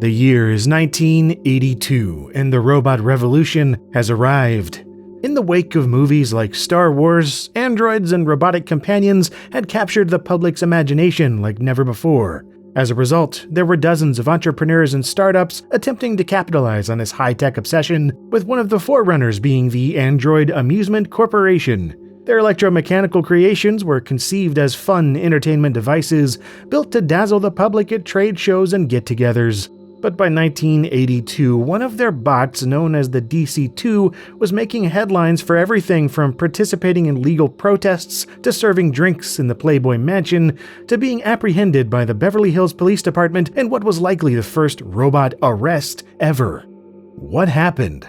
The year is 1982, and the robot revolution has arrived. In the wake of movies like Star Wars, androids and robotic companions had captured the public's imagination like never before. As a result, there were dozens of entrepreneurs and startups attempting to capitalize on this high-tech obsession, with one of the forerunners being the Android Amusement Corporation. Their electromechanical creations were conceived as fun entertainment devices built to dazzle the public at trade shows and get-togethers. But by 1982, one of their bots, known as the DC-2, was making headlines for everything from participating in legal protests to serving drinks in the Playboy Mansion to being apprehended by the Beverly Hills Police Department in what was likely the first robot arrest ever. What happened?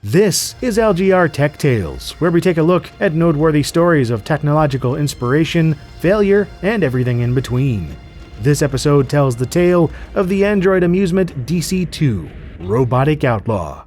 This is LGR Tech Tales, where we take a look at noteworthy stories of technological inspiration, failure, and everything in between. This episode tells the tale of the Android Amusement DC-2, Robotic Outlaw.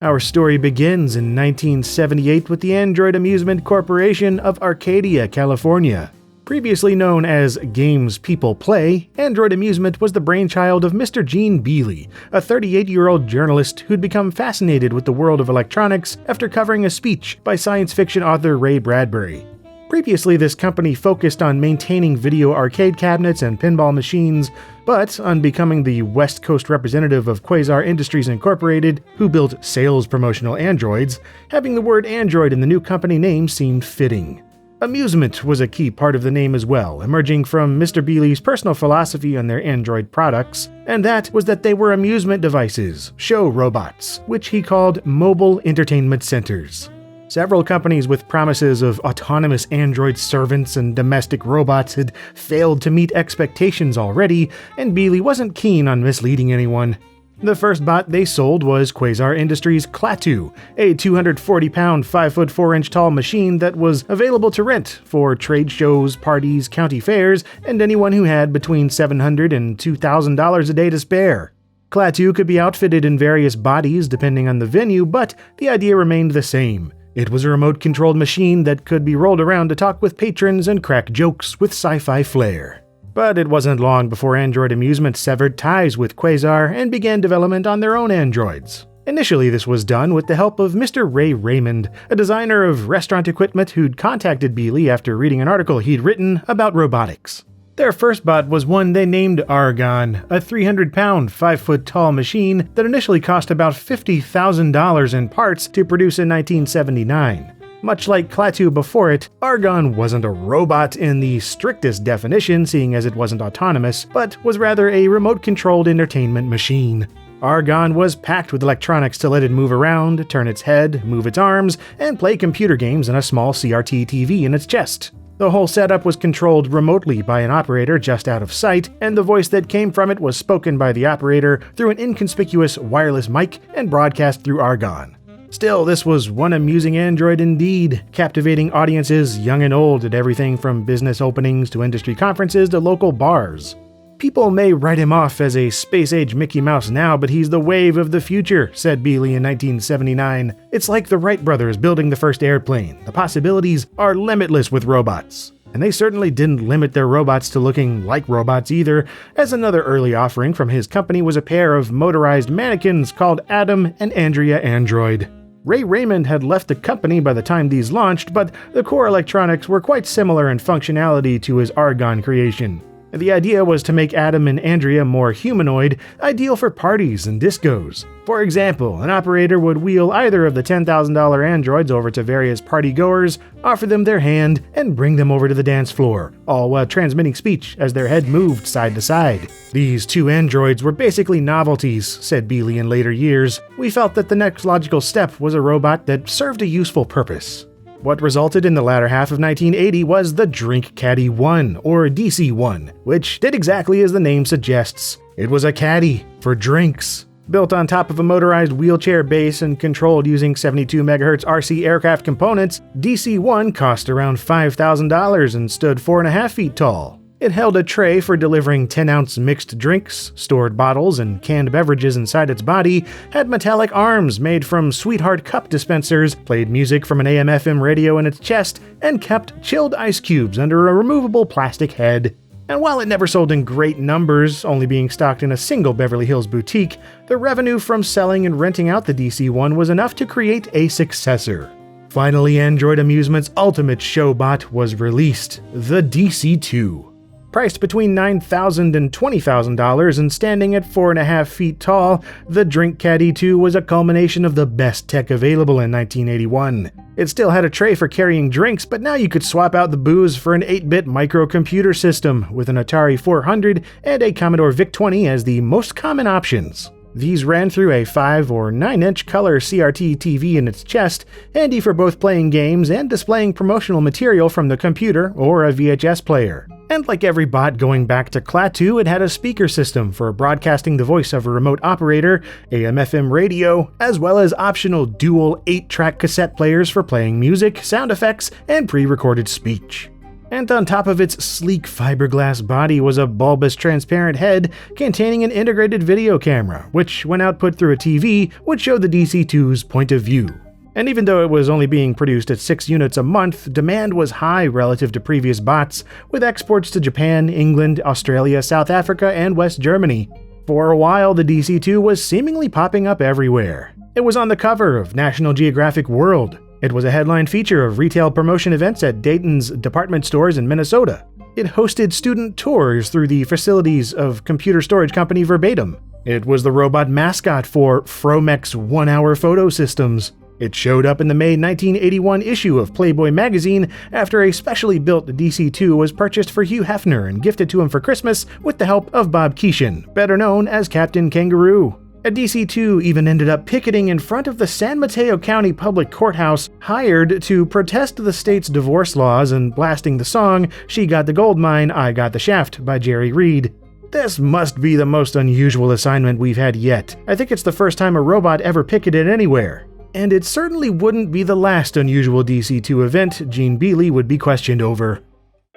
Our story begins in 1978 with the Android Amusement Corporation of Arcadia, California. Previously known as Games People Play, Android Amusement was the brainchild of Mr. Gene Beely, a 38-year-old journalist who'd become fascinated with the world of electronics after covering a speech by science fiction author Ray Bradbury. Previously, this company focused on maintaining video arcade cabinets and pinball machines, but on becoming the West Coast representative of Quasar Industries Incorporated, who built sales promotional androids, having the word Android in the new company name seemed fitting. Amusement was a key part of the name as well, emerging from Mr. Beely's personal philosophy on their Android products, and that was that they were amusement devices, show robots, which he called mobile entertainment centers. Several companies with promises of autonomous android servants and domestic robots had failed to meet expectations already, and Beely wasn't keen on misleading anyone. The first bot they sold was Quasar Industries' Klaatu, a 240-pound, 5'4" tall machine that was available to rent for trade shows, parties, county fairs, and anyone who had between $700 and $2,000 a day to spare. Klaatu could be outfitted in various bodies depending on the venue, but the idea remained the same. It was a remote-controlled machine that could be rolled around to talk with patrons and crack jokes with sci-fi flair. But it wasn't long before Android Amusement severed ties with Quasar and began development on their own androids. Initially, this was done with the help of Mr. Ray Raymond, a designer of restaurant equipment who'd contacted Beely after reading an article he'd written about robotics. Their first bot was one they named Argon, a 300-pound, 5-foot-tall machine that initially cost about $50,000 in parts to produce in 1979. Much like Klaatu before it, Argon wasn't a robot in the strictest definition, seeing as it wasn't autonomous, but was rather a remote-controlled entertainment machine. Argon was packed with electronics to let it move around, turn its head, move its arms, and play computer games on a small CRT TV in its chest. The whole setup was controlled remotely by an operator just out of sight, and the voice that came from it was spoken by the operator through an inconspicuous wireless mic and broadcast through Argon. Still, this was one amusing android indeed, captivating audiences young and old at everything from business openings to industry conferences to local bars. People may write him off as a space-age Mickey Mouse now, but he's the wave of the future, said Beely in 1979. It's like the Wright brothers building the first airplane. The possibilities are limitless with robots. And they certainly didn't limit their robots to looking like robots either, as another early offering from his company was a pair of motorized mannequins called Adam and Andrea Android. Ray Raymond had left the company by the time these launched, but the core electronics were quite similar in functionality to his Argon creation. The idea was to make Adam and Andrea more humanoid, ideal for parties and discos. For example, an operator would wheel either of the $10,000 androids over to various party-goers, offer them their hand, and bring them over to the dance floor, all while transmitting speech as their head moved side to side. These two androids were basically novelties, said Beely in later years. We felt that the next logical step was a robot that served a useful purpose. What resulted in the latter half of 1980 was the Drink Caddy 1, or DC-1, which did exactly as the name suggests. It was a caddy for drinks. Built on top of a motorized wheelchair base and controlled using 72 MHz RC aircraft components, DC-1 cost around $5,000 and stood 4.5 feet tall. It held a tray for delivering 10-ounce mixed drinks, stored bottles and canned beverages inside its body, had metallic arms made from Sweetheart cup dispensers, played music from an AM/FM radio in its chest, and kept chilled ice cubes under a removable plastic head. And while it never sold in great numbers, only being stocked in a single Beverly Hills boutique, the revenue from selling and renting out the DC-1 was enough to create a successor. Finally, Android Amusement's ultimate showbot was released, the DC-2. Priced between $9,000 and $20,000 and standing at 4.5 feet tall, the Drink Caddy 2 was a culmination of the best tech available in 1981. It still had a tray for carrying drinks, but now you could swap out the booze for an 8-bit microcomputer system, with an Atari 400 and a Commodore VIC-20 as the most common options. These ran through a 5 or 9-inch color CRT TV in its chest, handy for both playing games and displaying promotional material from the computer or a VHS player. And like every bot going back to Klaatu, it had a speaker system for broadcasting the voice of a remote operator, AM/FM radio, as well as optional dual 8-track cassette players for playing music, sound effects, and pre-recorded speech. And on top of its sleek fiberglass body was a bulbous transparent head containing an integrated video camera, which, when output through a TV, would show the DC-2's point of view. And even though it was only being produced at 6 units a month, demand was high relative to previous bots, with exports to Japan, England, Australia, South Africa, and West Germany. For a while, the DC-2 was seemingly popping up everywhere. It was on the cover of National Geographic World. It was a headline feature of retail promotion events at Dayton's department stores in Minnesota. It hosted student tours through the facilities of computer storage company Verbatim. It was the robot mascot for Fromex 1-hour photo systems. It showed up in the May 1981 issue of Playboy magazine after a specially built DC-2 was purchased for Hugh Hefner and gifted to him for Christmas with the help of Bob Keeshan, better known as Captain Kangaroo. A DC-2 even ended up picketing in front of the San Mateo County Public Courthouse, hired to protest the state's divorce laws and blasting the song "She Got the Gold Mine, I Got the Shaft" by Jerry Reed. This must be the most unusual assignment we've had yet. I think it's the first time a robot ever picketed anywhere. And it certainly wouldn't be the last unusual DC-2 event Gene Beely would be questioned over.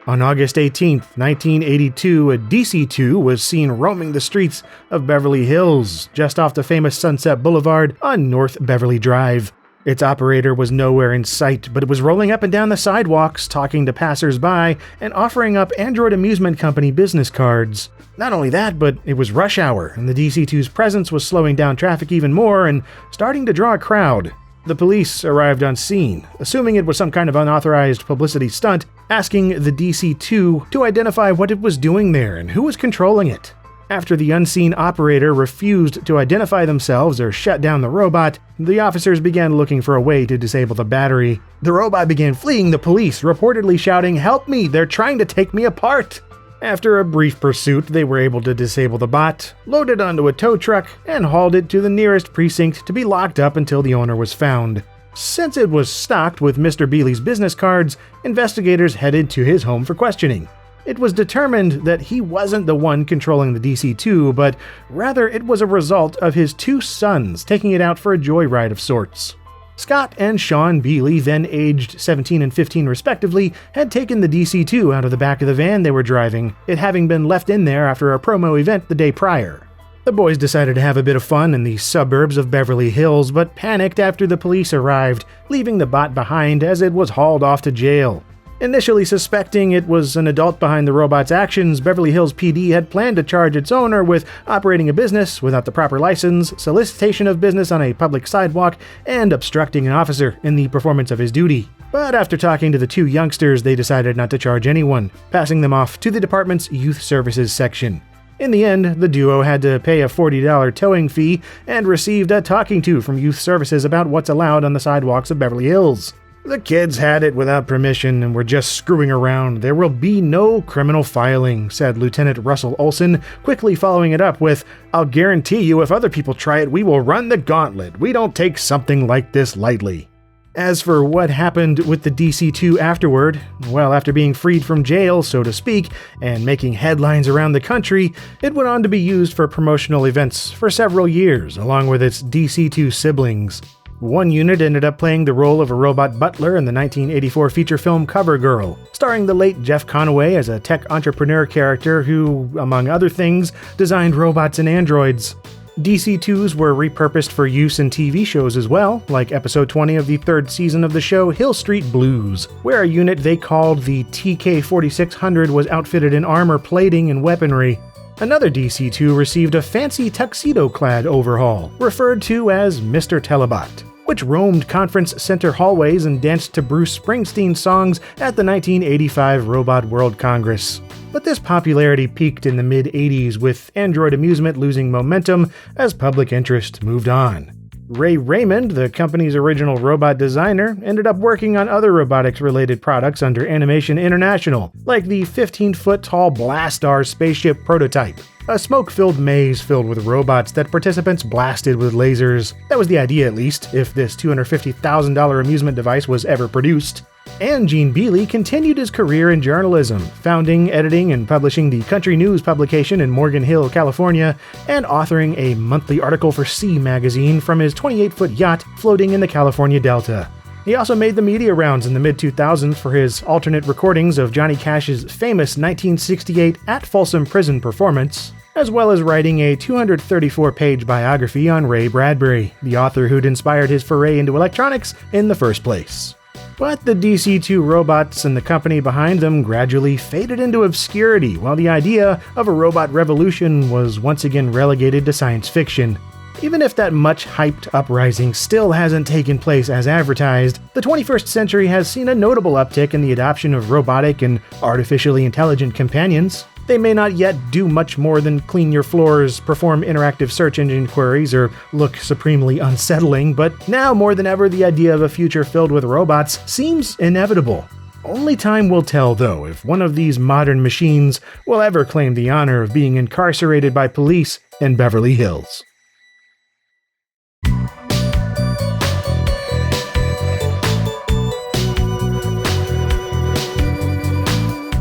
On August 18, 1982, a DC-2 was seen roaming the streets of Beverly Hills, just off the famous Sunset Boulevard on North Beverly Drive. Its operator was nowhere in sight, but it was rolling up and down the sidewalks, talking to passers-by, and offering up Android Amusement Company business cards. Not only that, but it was rush hour, and the DC-2's presence was slowing down traffic even more and starting to draw a crowd. The police arrived on scene, assuming it was some kind of unauthorized publicity stunt, asking the DC-2 to identify what it was doing there and who was controlling it. After the unseen operator refused to identify themselves or shut down the robot, the officers began looking for a way to disable the battery. The robot began fleeing the police, reportedly shouting, "Help me, they're trying to take me apart!" After a brief pursuit, they were able to disable the bot, load it onto a tow truck, and hauled it to the nearest precinct to be locked up until the owner was found. Since it was stocked with Mr. Beely's business cards, investigators headed to his home for questioning. It was determined that he wasn't the one controlling the DC-2, but rather it was a result of his 2 sons taking it out for a joyride of sorts. Scott and Sean Beely, then aged 17 and 15 respectively, had taken the DC-2 out of the back of the van they were driving, it having been left in there after a promo event the day prior. The boys decided to have a bit of fun in the suburbs of Beverly Hills, but panicked after the police arrived, leaving the bot behind as it was hauled off to jail. Initially suspecting it was an adult behind the robot's actions, Beverly Hills PD had planned to charge its owner with operating a business without the proper license, solicitation of business on a public sidewalk, and obstructing an officer in the performance of his duty. But after talking to the 2 youngsters, they decided not to charge anyone, passing them off to the department's youth services section. In the end, the duo had to pay a $40 towing fee and received a talking to from youth services about what's allowed on the sidewalks of Beverly Hills. The kids had it without permission and were just screwing around. There will be no criminal filing, said Lieutenant Russell Olson, quickly following it up with, "I'll guarantee you if other people try it, we will run the gauntlet. We don't take something like this lightly." As for what happened with the DC-2 afterward, well, after being freed from jail, so to speak, and making headlines around the country, it went on to be used for promotional events for several years, along with its DC-2 siblings. One unit ended up playing the role of a robot butler in the 1984 feature film CoverGirl, starring the late Jeff Conaway as a tech entrepreneur character who, among other things, designed robots and androids. DC-2s were repurposed for use in TV shows as well, like episode 20 of the third season of the show Hill Street Blues, where a unit they called the TK-4600 was outfitted in armor plating and weaponry. Another DC-2 received a fancy tuxedo-clad overhaul, referred to as Mr. Telebot, which roamed conference center hallways and danced to Bruce Springsteen songs at the 1985 Robot World Congress. But this popularity peaked in the mid-80s, with Android amusement losing momentum as public interest moved on. Ray Raymond, the company's original robot designer, ended up working on other robotics-related products under Animation International, like the 15-foot-tall Blastar spaceship prototype, a smoke-filled maze filled with robots that participants blasted with lasers. That was the idea, at least, if this $250,000 amusement device was ever produced. And Gene Beely continued his career in journalism, founding, editing, and publishing the Country News publication in Morgan Hill, California, and authoring a monthly article for C magazine from his 28-foot yacht floating in the California Delta. He also made the media rounds in the mid-2000s for his alternate recordings of Johnny Cash's famous 1968 At Folsom Prison performance, as well as writing a 234-page biography on Ray Bradbury, the author who'd inspired his foray into electronics in the first place. But the DC-2 robots and the company behind them gradually faded into obscurity, while the idea of a robot revolution was once again relegated to science fiction. Even if that much-hyped uprising still hasn't taken place as advertised, the 21st century has seen a notable uptick in the adoption of robotic and artificially intelligent companions. They may not yet do much more than clean your floors, perform interactive search engine queries, or look supremely unsettling, but now more than ever the idea of a future filled with robots seems inevitable. Only time will tell, though, if one of these modern machines will ever claim the honor of being incarcerated by police in Beverly Hills.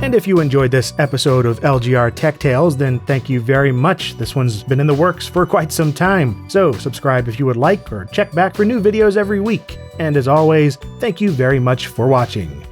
And if you enjoyed this episode of LGR Tech Tales, then thank you very much. This one's been in the works for quite some time, so subscribe if you would like, or check back for new videos every week. And as always, thank you very much for watching.